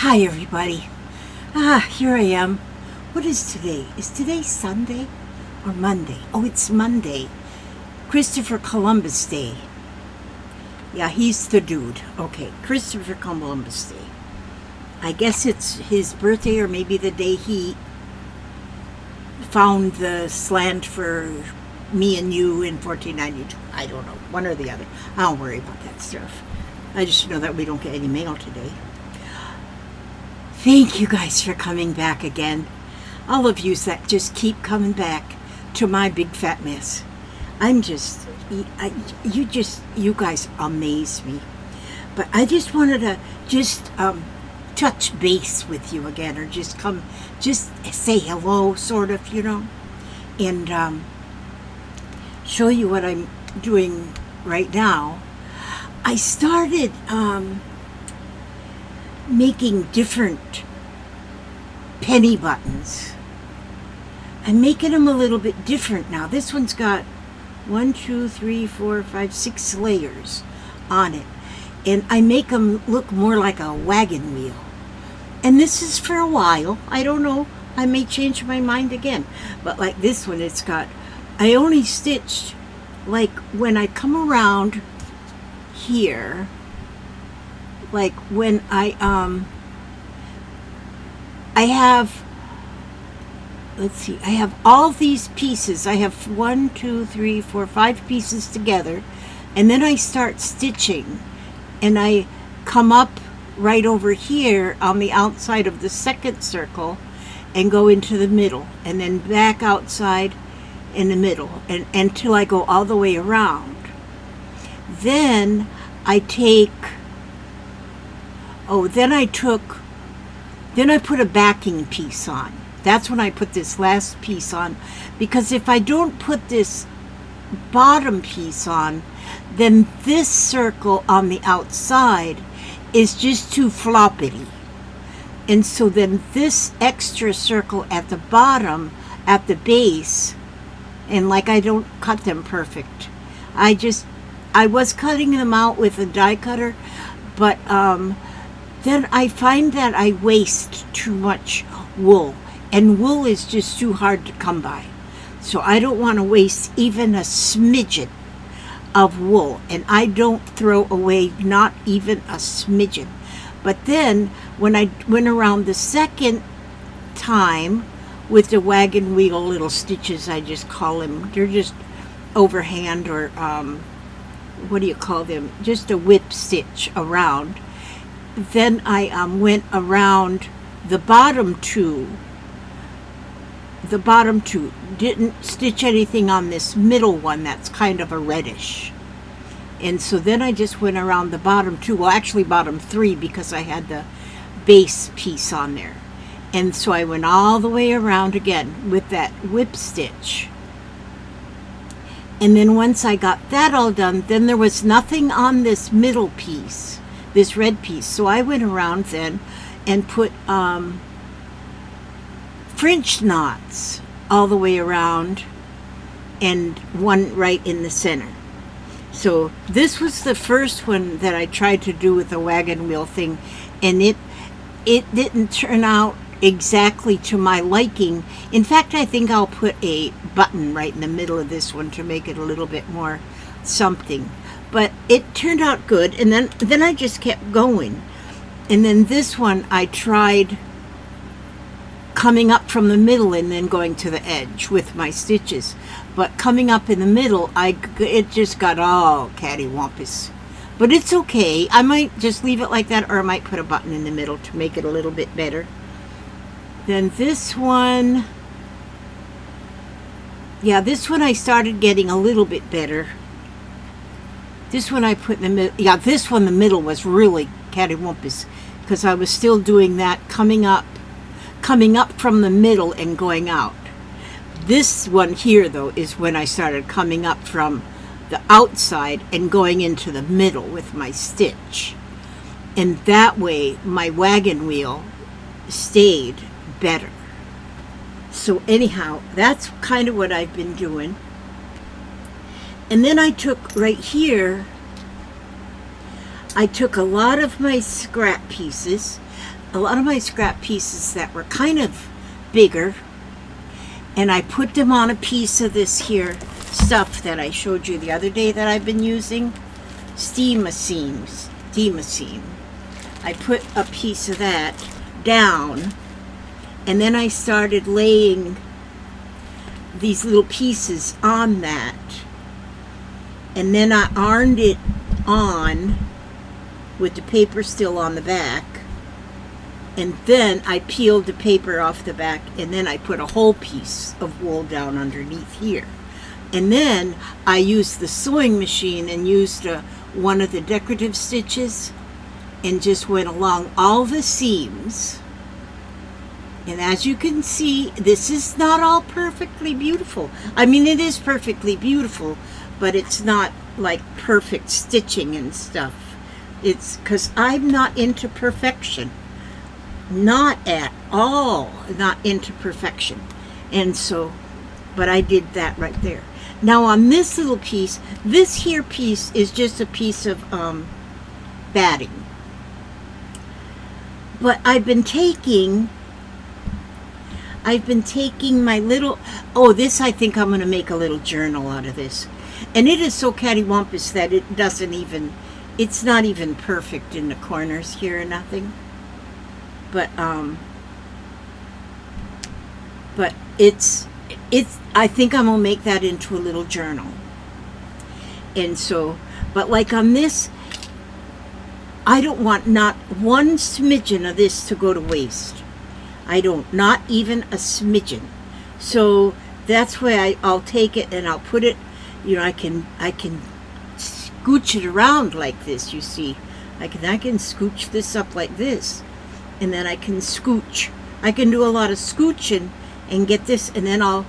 Hi everybody. Here I am. What is today? Is today Sunday or Monday? Oh, it's Monday. Christopher Columbus Day. Yeah, he's the dude. Okay, Christopher Columbus Day. I guess it's his birthday or maybe the day he found the land for me and you in 1492. I don't know. One or the other. I don't worry about that stuff. I just know that we don't get any mail today. Thank you guys for coming back again. All of you that just keep coming back to my big fat mess. You guys amaze me. But I just wanted to touch base with you again, or just say hello, sort of, and show you what I'm doing right now. I started making different penny buttons. I'm making them a little bit different now. This one's got 6 layers on it, and I make them look more like a wagon wheel. And this is for a while. I don't know, I may change my mind again, but like this one, I only stitched, like when I come around here, like when I have, let's see, I have all these pieces. I have 5 pieces together, and then I start stitching, and I come up right over here on the outside of the second circle and go into the middle, and then back outside in the middle, and until I go all the way around. Then I put a backing piece on. That's when I put this last piece on, because if I don't put this bottom piece on, then this circle on the outside is just too floppity. And so then this extra circle at the bottom, at the base, and like I don't cut them perfect. I was cutting them out with a die cutter, but then I find that I waste too much wool, and wool is just too hard to come by. So I don't want to waste even a smidgen of wool, and I don't throw away not even a smidgen. But then when I went around the second time with the wagon wheel little stitches, I just call them, they're just overhand, or what do you call them, just a whip stitch around. Then I went around the bottom two, didn't stitch anything on this middle one that's kind of a reddish. And so then I just went around the bottom 2, well actually bottom 3, because I had the base piece on there. And so I went all the way around again with that whip stitch. And then once I got that all done, then there was nothing on this middle piece, this red piece. So I went around then and put French knots all the way around, and one right in the center. So this was the first one that I tried to do with the wagon wheel thing, and it didn't turn out exactly to my liking. In fact, I think I'll put a button right in the middle of this one to make it a little bit more something. But it turned out good, and then I just kept going. And then this one I tried coming up from the middle and then going to the edge with my stitches. But coming up in the middle, it just got all cattywampus. But it's okay. I might just leave it like that, or I might put a button in the middle to make it a little bit better. Then this one, this one I started getting a little bit better. This one I put in the middle. Yeah, this one, the middle was really cattywampus, because I was still doing that, coming up from the middle and going out. This one here, though, is when I started coming up from the outside and going into the middle with my stitch. And that way, my wagon wheel stayed better. So anyhow, that's kind of what I've been doing. And then I took right here, I took a lot of my scrap pieces. a lot of my scrap pieces that were kind of bigger, and I put them on a piece of this here stuff that I showed you the other day that I've been using, Steam-A-Seam. I put a piece of that down, and then I started laying these little pieces on that, and then I ironed it on with the paper still on the back, and then I peeled the paper off the back, and then I put a whole piece of wool down underneath here. And then I used the sewing machine and used one of the decorative stitches and just went along all the seams. And as you can see, this is not all perfectly beautiful. I mean, it is perfectly beautiful, but it's not like perfect stitching and stuff. It's because I'm not into perfection. Not at all. Not into perfection. And so, but I did that right there. Now on this little piece, this here piece is just a piece of batting. But I've been taking my little, this I think I'm going to make a little journal out of this. And it is so cattywampus that it doesn't even, it's not even perfect in the corners here or nothing. But it's, I think I'm going to make that into a little journal. And so, but like on this, I don't want not one smidgen of this to go to waste. I don't, not even a smidgen. So that's why I'll take it and I'll put it, you know, I can scooch it around like this, you see. I can scooch this up like this. And then I can scooch. I can do a lot of scooching and get this, and then I'll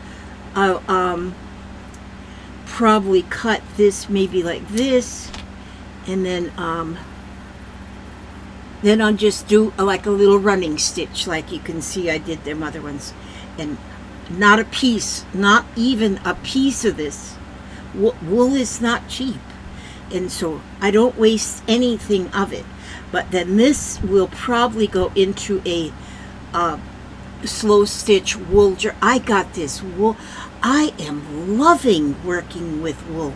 probably cut this maybe like this, and then I'll just do like a little running stitch, like you can see I did them other ones. And not a piece, not even a piece of this. Wool is not cheap, and so I don't waste anything of it. But then this will probably go into a slow stitch wool. I got this wool. I am loving working with wool.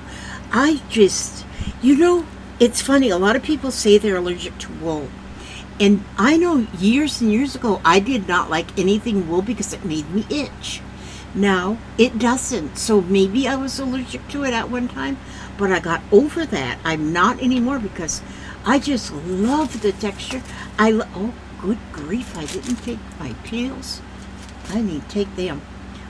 I just, you know, it's funny. A lot of people say they're allergic to wool. And I know years and years ago, I did not like anything wool because it made me itch. Now, it doesn't. So maybe I was allergic to it at one time, but I got over that. I'm not anymore because I just love the texture. Oh, good grief, I didn't take my peels. I need to take them.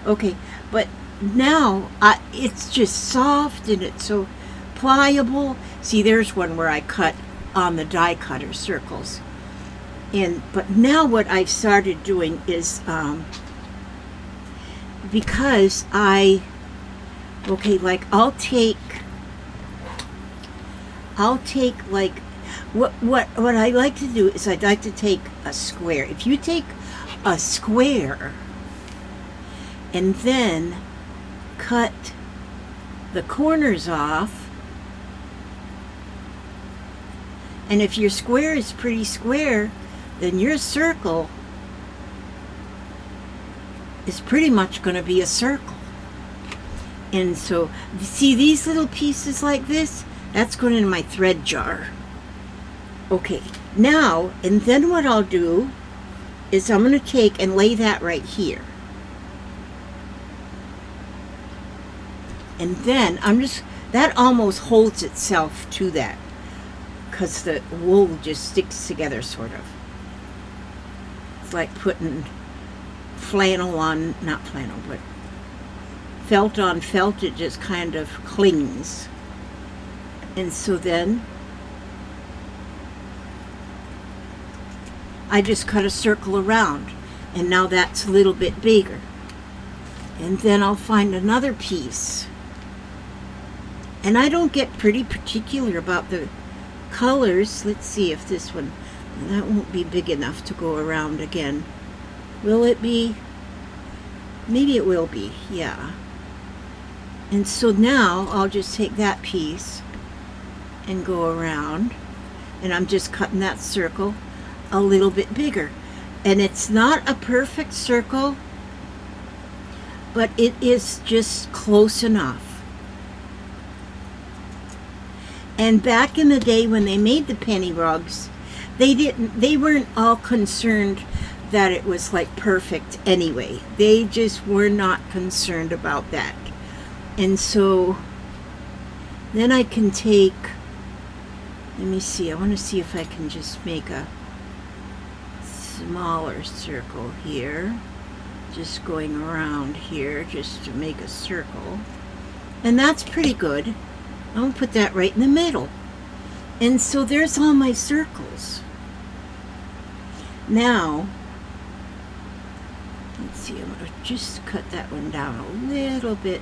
Okay, but now it's just soft and it's so pliable. See, there's one where I cut on the die cutter circles. But now what I've started doing is, because like I'll take like, what I like to do is I'd like to take a square. If you take a square and then cut the corners off, and if your square is pretty square, then your circle is pretty much going to be a circle. And so, see these little pieces like this? That's going in my thread jar. Okay, now, and then what I'll do is I'm going to take and lay that right here. And then that almost holds itself to that, because the wool just sticks together, sort of. It's like putting flannel on, not flannel, but felt on felt. It just kind of clings. And so then I just cut a circle around, and now that's a little bit bigger. And then I'll find another piece. And I don't get pretty particular about the colors. Let's see if this one, that won't be big enough to go around again. Will it be? Maybe it will be, yeah. And so now I'll just take that piece and go around, and I'm just cutting that circle a little bit bigger. And it's not a perfect circle, but it is just close enough. And back in the day when they made the penny rugs, they weren't all concerned that it was like perfect anyway. They just were not concerned about that. And so then I can take, let me see, I want to see if I can just make a smaller circle here, just going around here just to make a circle. And that's pretty good. I'm going to put that right in the middle. And so there's all my circles. Now, let's see, I'm going to just cut that one down a little bit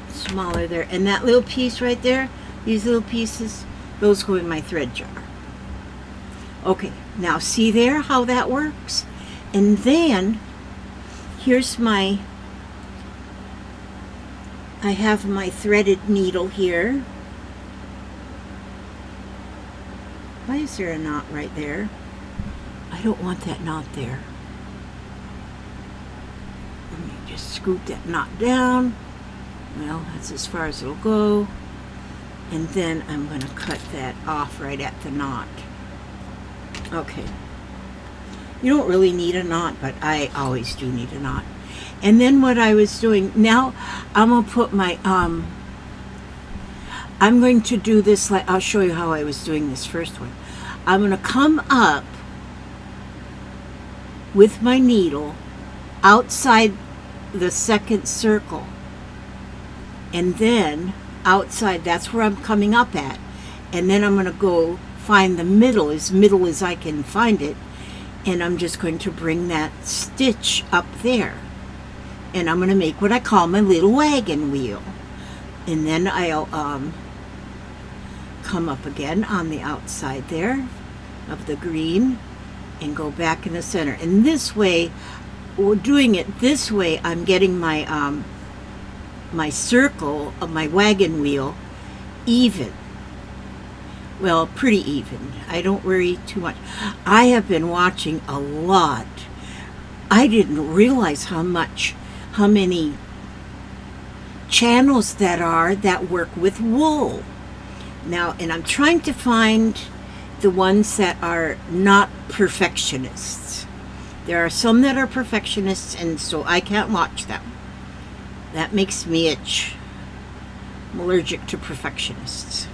smaller there. And that little piece right there, these little pieces, those go in my thread jar. Okay, now see there how that works? And then, here's my, I have my threaded needle here. Why is there a knot right there? I don't want that knot there. Let me just scoop that knot down. Well, that's as far as it'll go. And then I'm going to cut that off right at the knot. Okay. You don't really need a knot, but I always do need a knot. And then what I was doing, now I'm going to put my, I'm going to do this, like, I'll show you how I was doing this first one. I'm going to come up with my needle outside the second circle. And then outside, that's where I'm coming up at. And then I'm going to go find the middle as I can find it. And I'm just going to bring that stitch up there. And I'm going to make what I call my little wagon wheel. And then I'll come up again on the outside there of the green and go back in the center. And this way, we're doing it this way, I'm getting my my circle of my wagon wheel even. Well, pretty even. I don't worry too much. I have been watching a lot. I didn't realize how many channels that work with wool. Now, and I'm trying to find the ones that are not perfectionists. There are some that are perfectionists, and so I can't watch them. That makes me itch. I'm allergic to perfectionists.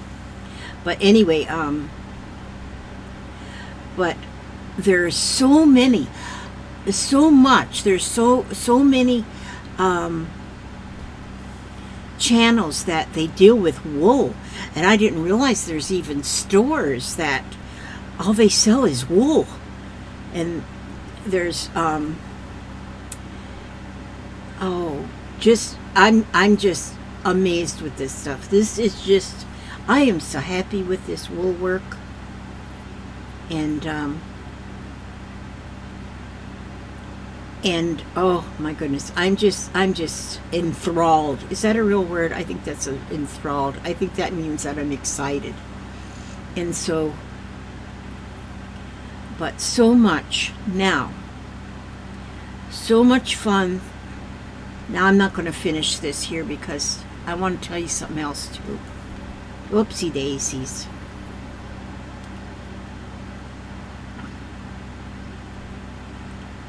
But anyway, but there's so many, so much. There's so many channels that they deal with wool, and I didn't realize there's even stores that all they sell is wool. And there's I'm just amazed with this stuff. This is just, I am so happy with this wool work. And oh my goodness, I'm just enthralled. Is that a real word? I think that's enthralled. I think that means that I'm excited. And so, but so much now, so much fun. Now I'm not going to finish this here because I want to tell you something else too. Whoopsie daisies.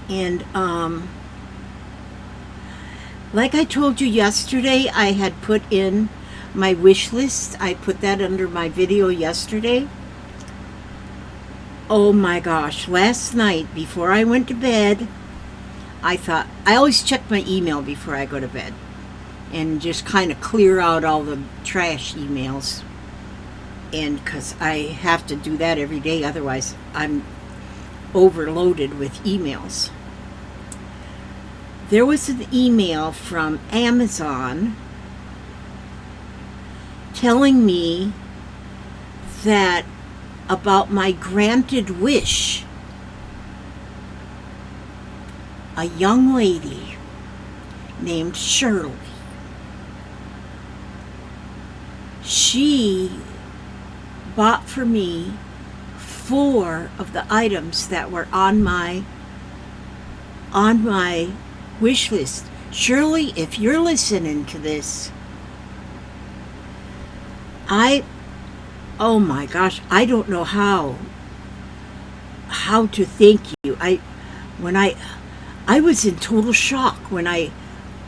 And like I told you yesterday, I had put in my wish list. I put that under my video yesterday. Oh my gosh, last night before I went to bed, I thought, I always check my email before I go to bed and just kind of clear out all the trash emails. And because I have to do that every day, otherwise I'm overloaded with emails. There was an email from Amazon telling me that about my granted wish. A young lady named Shirley. She bought for me 4 of the items that were on my wish list. Shirley, if you're listening to this, oh my gosh, I don't know how to thank you. I was in total shock when I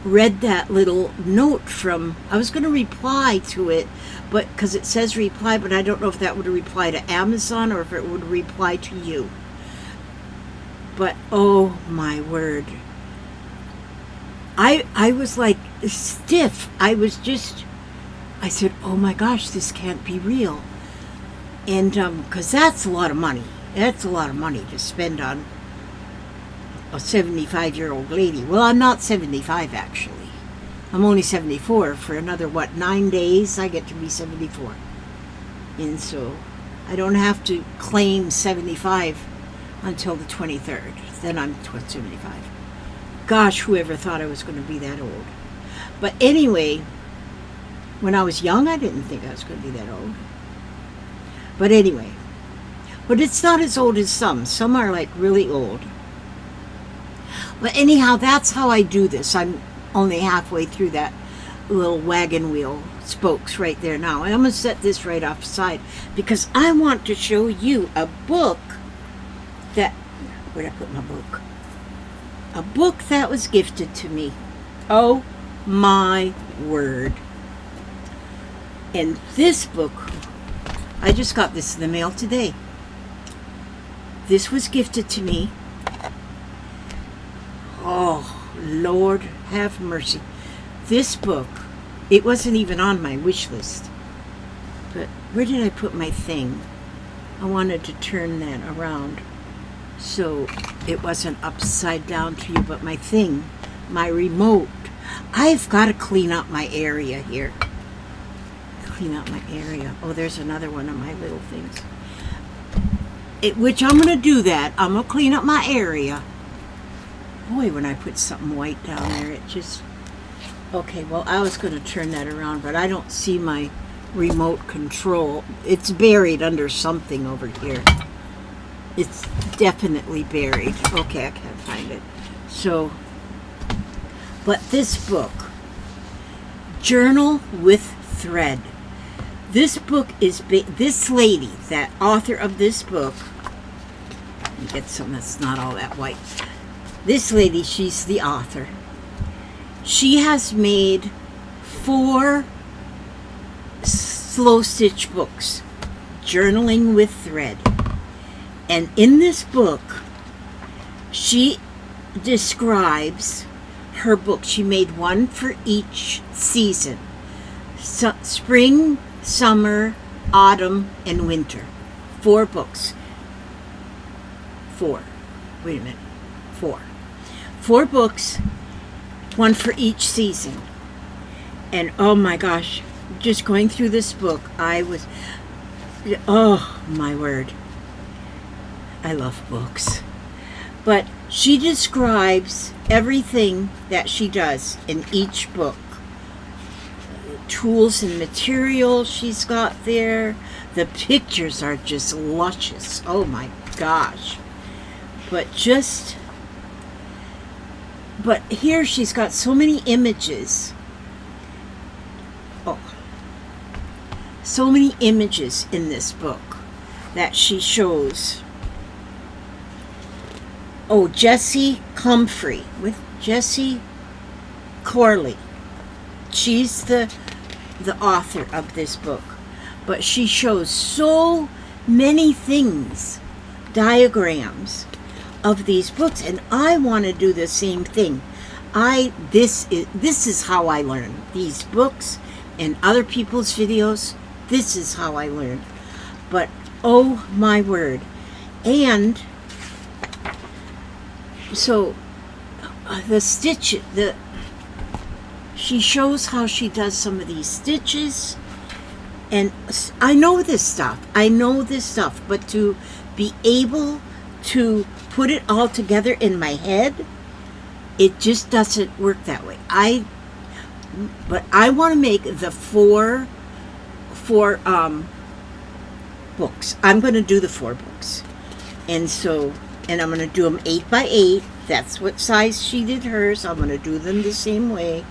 read that little note from, I was going to reply to it, but because it says reply, but I don't know if that would reply to Amazon or if it would reply to you. But oh my word, I was like stiff. I said, oh my gosh, this can't be real. And because that's a lot of money. That's a lot of money to spend on a 75-year-old lady. Well, I'm not 75 actually. I'm only 74. For another 9 days I get to be 74. And so I don't have to claim 75 until the 23rd. Then I'm 75. Gosh, whoever thought I was going to be that old. But anyway, when I was young, I didn't think I was going to be that old. But anyway, but it's not as old as some. Some are like really old. But anyhow, that's how I do this. I'm only halfway through that little wagon wheel spokes right there now. And I'm going to set this right offside because I want to show you a book that, where'd I put my book? A book that was gifted to me. Oh my word. And this book, I just got this in the mail today. This was gifted to me. Oh, Lord have mercy. This book, it wasn't even on my wish list. But where did I put my thing? I wanted to turn that around so it wasn't upside down to you, but my thing, my remote. I've got to clean up my area here. Clean up my area. Oh, there's another one of my little things. Which I'm going to do that. I'm going to clean up my area. Boy, when I put something white down there, it just... Okay, well, I was going to turn that around, but I don't see my remote control. It's buried under something over here. It's definitely buried. Okay, I can't find it. So, but this book, Journal with Thread. This book is, this lady, that author of this book, let me get some that's not all that white. This lady, she's the author. She has made 4 slow stitch books, Journaling with Thread. And in this book, she describes her book. She made one for each season. Spring, summer, autumn, and winter. 4 books. 4. Wait a minute. 4. 4 books, one for each season. And oh my gosh, just going through this book, oh my word. I love books. But she describes everything that she does in each book. Tools and materials she's got there. The pictures are just luscious. Oh my gosh. But here she's got so many images. Oh. So many images in this book that she shows. Oh, Jessie Comfrey with Jessie Corley. She's the author of this book. But she shows so many things, diagrams of these books, and I want to do the same thing. This is how I learn. These books and other people's videos, this is how I learn. But oh my word. And so she shows how she does some of these stitches, and I know this stuff, but to be able to put it all together in my head, it just doesn't work that way. But I want to make the four books. I'm going to do the 4 books. And so, and I'm going to do them 8 by 8. That's what size she did hers. I'm going to do them the same way.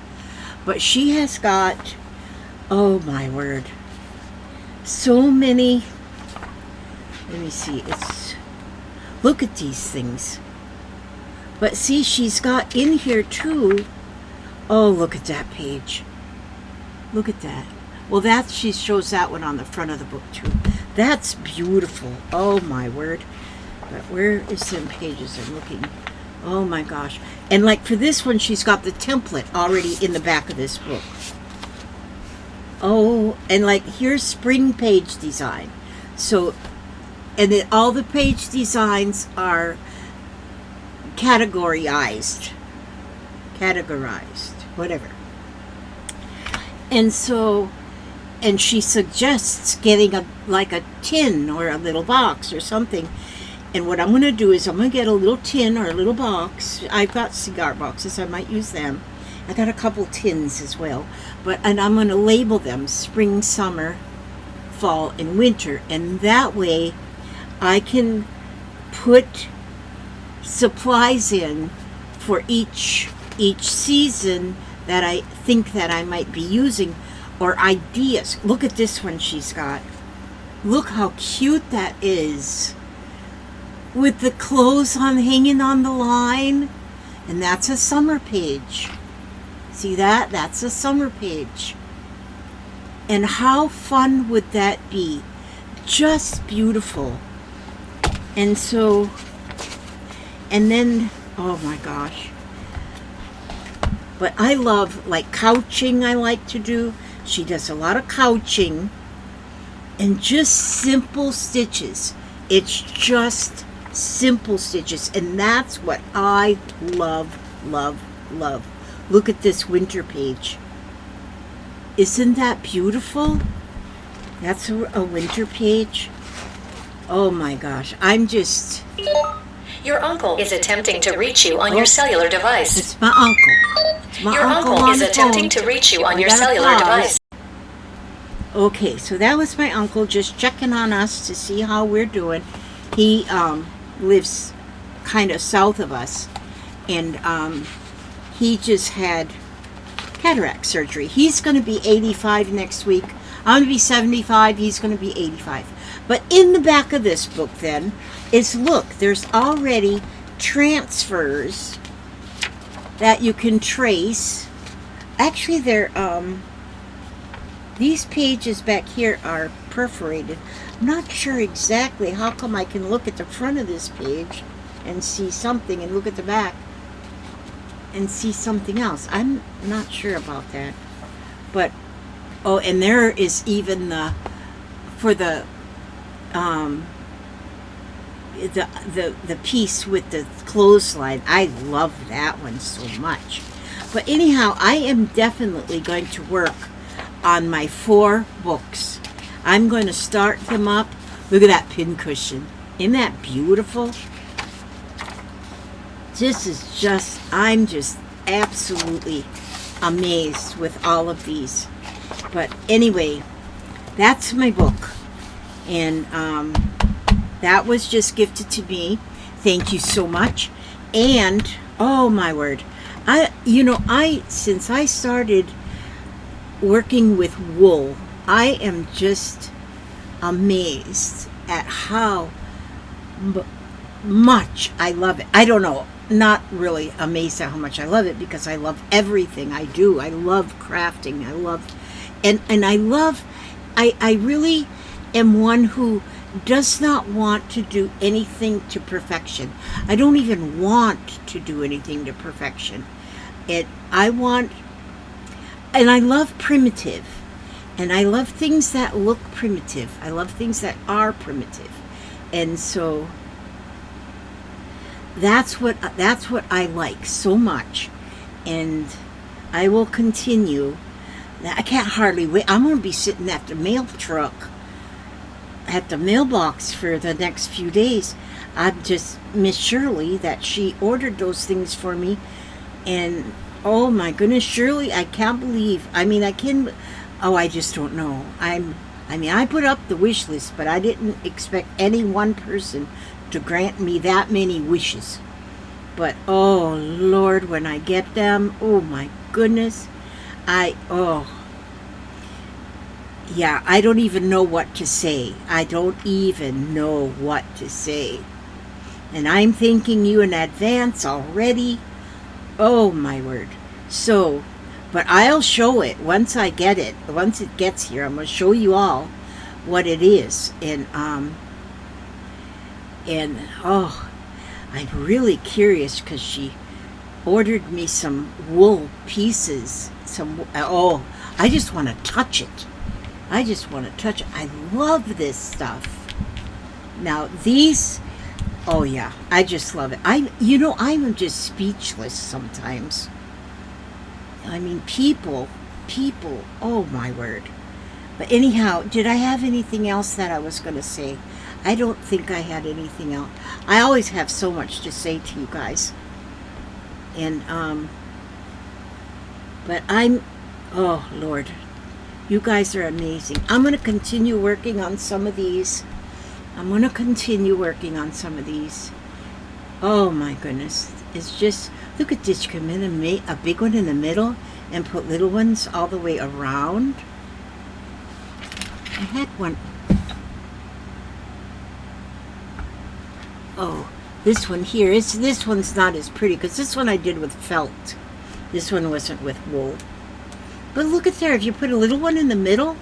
But she has got, oh my word, so many. Let me see. Look at these things. But see, she's got in here too. Oh, look at that page. Look at that. Well, she shows that one on the front of the book too. That's beautiful. Oh my word. But where is some pages I'm looking? Oh my gosh. And like for this one, she's got the template already in the back of this book. Oh, and like here's spring page design. So, and then all the page designs are categorized, whatever. And so, and she suggests getting a tin or a little box or something. And what I'm going to do is I'm going to get a little tin or a little box. I've got cigar boxes. I might use them. I got a couple tins as well. And I'm going to label them spring, summer, fall, and winter. And that way I can put supplies in for each season that I think that I might be using, or ideas. Look at this one she's got. Look how cute that is, with the clothes hanging on the line. And that's a summer page. See that? That's a summer page. And how fun would that be? Just beautiful. And so, and then, oh my gosh. But I love, like, couching I like to do. She does a lot of couching. And just simple stitches. It's just simple stitches. And that's what I love, love, love. Look at this winter page. Isn't that beautiful? That's a winter page. Oh my gosh. I'm just... Your uncle is attempting to reach you on your cellular device. It's my uncle. It's my Your uncle is attempting to reach you on your cellular device. Okay, so that was my uncle just checking on us to see how we're doing. He lives kind of south of us, and he just had cataract surgery. He's going to be 85 next week. I'm going to be 75. He's going to be 85. But in the back of this book then is, look, there's already transfers that you can trace. Actually, they're these pages back here are perforated. I'm not sure exactly how come I can look at the front of this page and see something, and look at the back and see something else. I'm not sure about that. But oh, and there is even the piece with the clothesline. I love that one so much. But anyhow, I am definitely going to work on my 4 books. I'm going to start them up. Look at that pincushion. Isn't that beautiful? This is just, I'm just absolutely amazed with all of these. But anyway, that's my book. And that was just gifted to me. Thank you so much. And oh my word, since I started working with wool, I am just amazed at how much I love it. I don't know, not really amazed at how much I love it, because I love everything I do. I love crafting. I love, and I love, I really am one who does not want to do anything to perfection. I don't even want to do anything to perfection. I love primitive. And I love things that look primitive. I love things that are primitive. And so that's what I like so much. And I will continue. I can't hardly wait. I'm going to be sitting at the mail truck, at the mailbox for the next few days. I'm just Miss Shirley, that she ordered those things for me. And oh my goodness, Shirley, I can't believe. I mean, I just don't know. I mean, I put up the wish list, but I didn't expect any one person to grant me that many wishes. But oh Lord, when I get them, oh my goodness, yeah, I don't even know what to say. I don't even know what to say. And I'm thanking you in advance already. Oh my word. So, but I'll show it once I get it. Once it gets here, I'm going to show you all what it is. And oh, I'm really curious because she ordered me some wool pieces. I just want to touch it. I just want to touch it. I love this stuff. Now these, oh yeah, I just love it. I'm just speechless sometimes. I mean, people, oh my word. But anyhow, did I have anything else that I was going to say? I don't think I had anything else. I always have so much to say to you guys. And, but oh Lord, you guys are amazing. I'm going to continue working on some of these. Oh my goodness. It's just, look at this. You can make a big one in the middle and put little ones all the way around. I had one. Oh, this one here. This one's not as pretty because this one I did with felt. This one wasn't with wool. But look at there. If you put a little one in the middle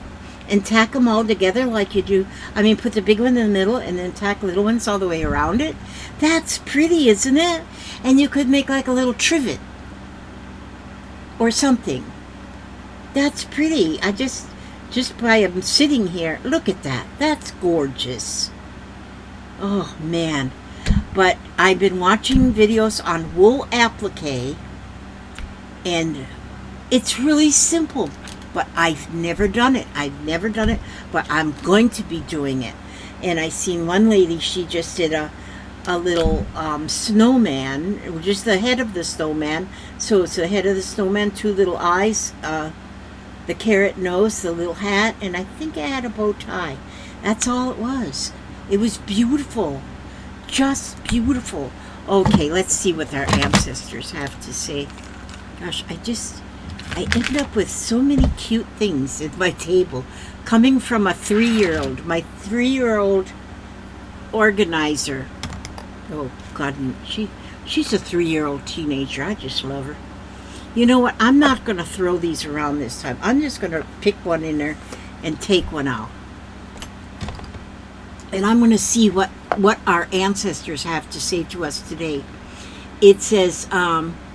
and tack them all together like you do. I mean, put the big one in the middle and then tack little ones all the way around it. That's pretty, isn't it? And you could make like a little trivet or something. That's pretty. I just by sitting here, look at that. That's gorgeous. Oh man. But I've been watching videos on wool applique, and it's really simple, but I've never done it. But I'm going to be doing it. And I seen one lady, she just did a little snowman, just the head of the snowman. So it's the head of the snowman, two little eyes, the carrot nose, the little hat, and I think it had a bow tie. That's all it was. It was beautiful. Just beautiful. Okay, let's see what our ancestors have to say. Gosh, I end up with so many cute things at my table coming from a 3-year-old. My 3-year-old organizer. Oh, God, she's a 3-year-old teenager. I just love her. You know what? I'm not going to throw these around this time. I'm just going to pick one in there and take one out. And I'm going to see what our ancestors have to say to us today. It says,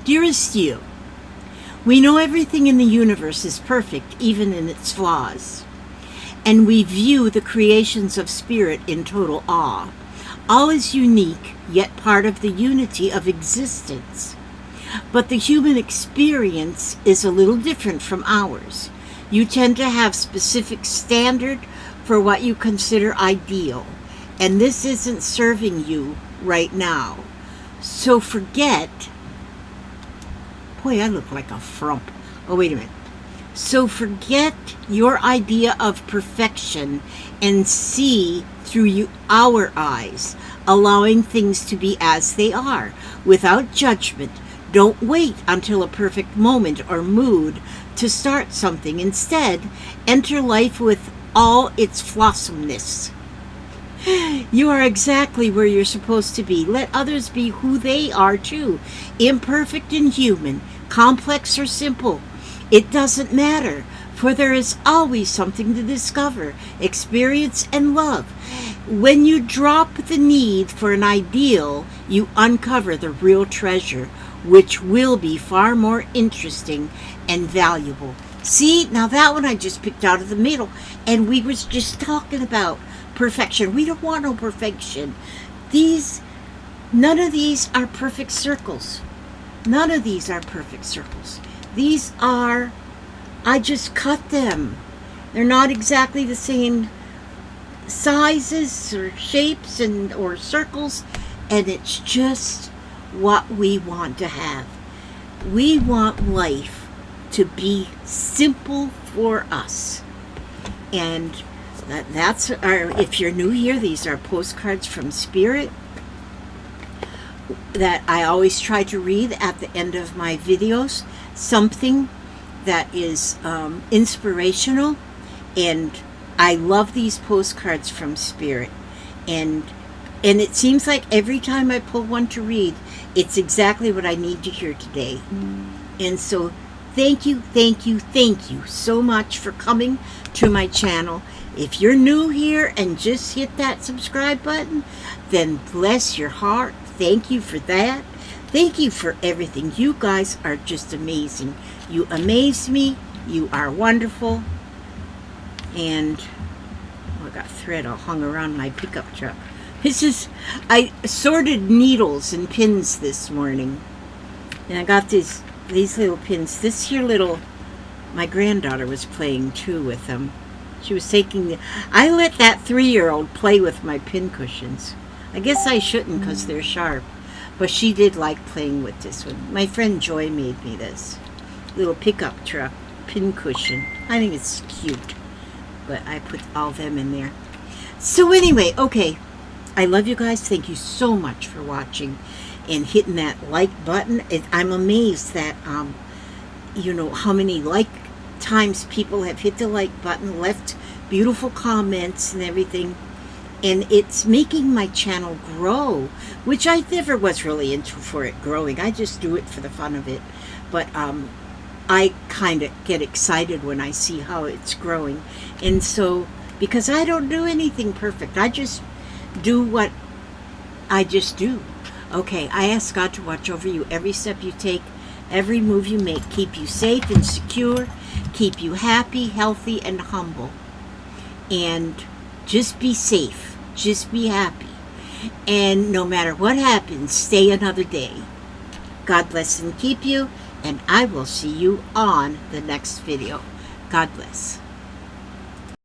Dearest you, we know everything in the universe is perfect, even in its flaws. And we view the creations of spirit in total awe. All is unique, yet part of the unity of existence. But the human experience is a little different from ours. You tend to have specific standard for what you consider ideal, and this isn't serving you right now. So forget. Boy, I look like a frump. Oh, wait a minute. So forget your idea of perfection and see through our eyes, allowing things to be as they are, without judgment. Don't wait until a perfect moment or mood to start something. Instead, enter life with all its flossomeness. You are exactly where you're supposed to be. Let others be who they are too. Imperfect and human, complex or simple. It doesn't matter, for there is always something to discover, experience, and love. When you drop the need for an ideal, you uncover the real treasure, which will be far more interesting and valuable. See, now that one I just picked out of the middle, and we was just talking about perfection. We don't want no perfection. None of these are perfect circles. None of these are perfect circles. These are, I just cut them. They're not exactly the same sizes or shapes or circles, and it's just what we want to have. We want life to be simple for us. And that's our, if you're new here, these are postcards from Spirit that I always try to read at the end of my videos. Something that is inspirational, and I love these postcards from Spirit. And it seems like every time I pull one to read, it's exactly what I need to hear today. And so thank you so much for coming to my channel. If you're new here and just hit that subscribe button, then bless your heart. Thank you for that. Thank you for everything. You guys are just amazing. You amaze me. You are wonderful. And I got thread all hung around my pickup truck. I sorted needles and pins this morning. And I got these little pins. This here little, my granddaughter was playing too with them. She was taking I let that 3-year-old play with my pin cushions. I guess I shouldn't because they're sharp. But she did like playing with this one. My friend Joy made me this little pickup truck pin cushion. I think it's cute. But I put all them in there. So anyway, okay. I love you guys. Thank you so much for watching and hitting that like button. I'm amazed that, you know, how many times people have hit the like button, left beautiful comments and everything. And it's making my channel grow, which I never was really into for it growing. I just do it for the fun of it. But I kind of get excited when I see how it's growing. And so, because I don't do anything perfect, I just do what I just do. Okay, I ask God to watch over you every step you take, every move you make, keep you safe and secure, keep you happy, healthy, and humble. And just be safe. Just be happy. And no matter what happens, stay another day. God bless and keep you, and I will see you on the next video. God bless.